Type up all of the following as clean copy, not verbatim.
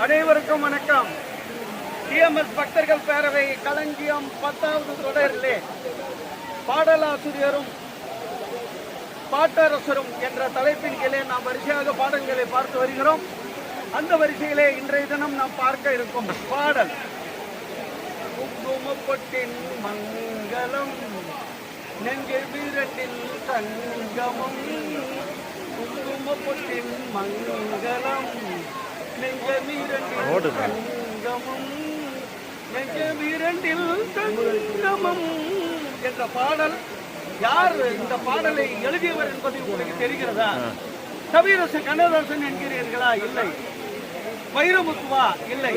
அனைவருக்கும் வணக்கம். டிஎம்எஸ் பக்தர்கள் பேரவை களஞ்சியம் 10வது தொடரிலே பாடலாசிரியரும் பாட்டரசரும் என்ற தலைப்பின் கீழே நாம் வரிசையாக பாடல்களை பார்த்து வருகிறோம். அந்த வரிசையிலே இன்றைய தினம் நாம் பார்க்க இருக்கும் பாடல் குங்குமப்பொட்டின் மங்களம் நெஞ்சில் வீரட்டில் சங்கமம். குங்குமப்பொட்டின் மங்களம் நெஞ்சமீரண்டில் சங்கமம் நெஞ்சமீரண்டில் சங்கமம் என்ற பாடல். யார் இந்த பாடலை எழுதியவர் என்பது உங்களுக்கு தெரிகிறதா? கவியரசு கண்ணதாசன் என்கிறீர்களா? இல்லை. வைரமுத்துவா? இல்லை.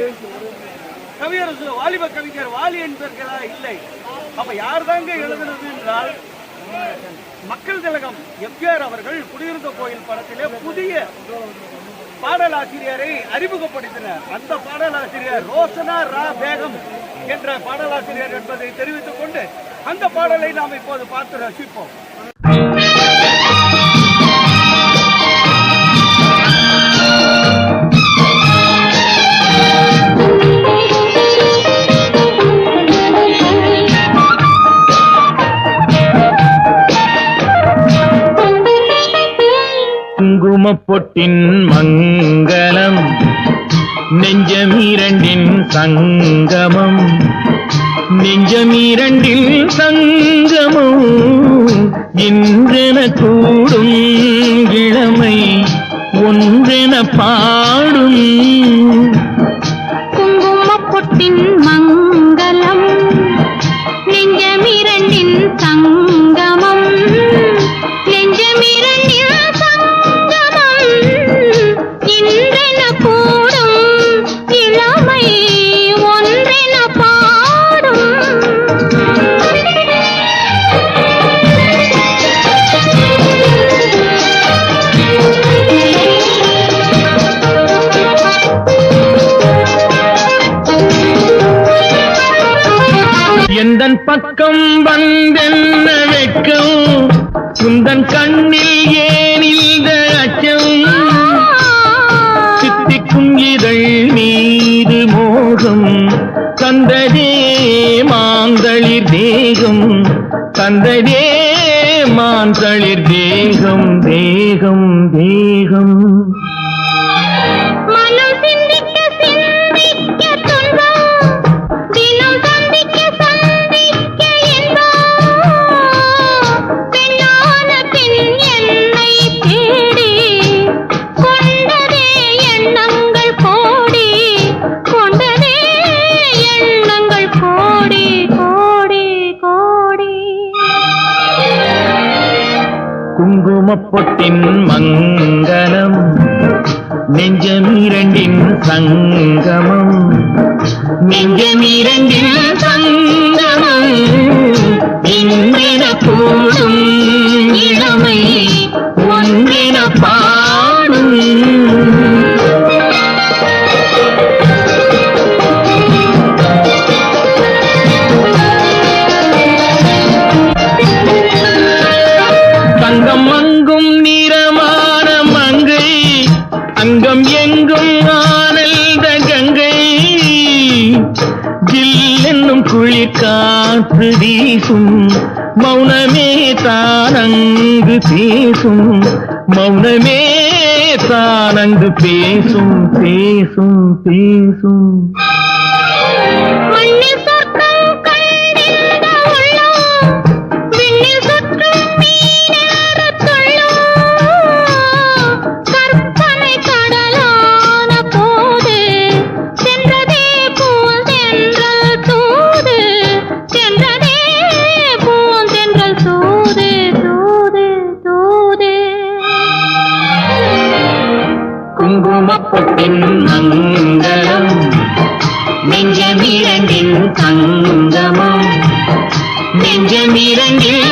கவியரசு வாலிப கவிஞர் வாலி என்பீர்களா? இல்லை. அப்ப யார் தாங்க எழுதுனது என்றால் மக்கள் திலகம் எம்ஜிஆர் அவர்கள் குடியிருந்த கோயில் படத்திலே புதிய பாடலாசிரியரை அறிமுகப்படுத்தினார். அந்த பாடலாசிரியர் ரோஷனா ரா பேகம் என்ற பாடலாசிரியர் என்பதை தெரிவித்துக் கொண்டு அந்த பாடலை நாம் இப்போது பார்த்து ரசிப்போம். குங்குமப்பொட்டின் மங்களம் நெஞ்சமீரண்டின் சங்கமம் நெஞ்சமீரண்டில் சங்கமம் இன்றென கூடும் இளமை ஒன்றென பாடும். குங்குமப்பொட்டின் மங்களம் நெஞ்சமீரண்டின் சங்கமம் நெஞ்சமீரண்டில் இன்றென கூடும் இளமை ஒன்றென பாடும். எந்தன் பக்கம் வந்தென்ன வெட்கம் உந்தன் கண்ணில் ஏன் இந்த அச்சம் சித்திக்கும் இதழ் மீது மோகம் தந்ததே மாந்தளிர் தேகம் தந்ததே மாந்தளிர் தேகம் தேகம் தேகம். குங்குமப்பொட்டின் மங்களம் நெஞ்சமீரண்டின் சங்கமம் நெஞ்சமீரண்டின் சங்கமம் இன்றென கூடும் இளமை ஒன்றென பாடும். தங்கம் அங்கும் நிறமான மங்கை அங்கம் எங்கும் ஆனந்த கங்கை ஜில் என்னும் குளிர் காற்று வீசும் மௌனமே தானங்கு பேசும் மௌனமே தானங்கு பேசும் பேசும் பேசும். குங்குமப்பொட்டின் மங்களம் நெஞ்சமீரண்டின் சங்கமம் நெஞ்சமீரண்டில்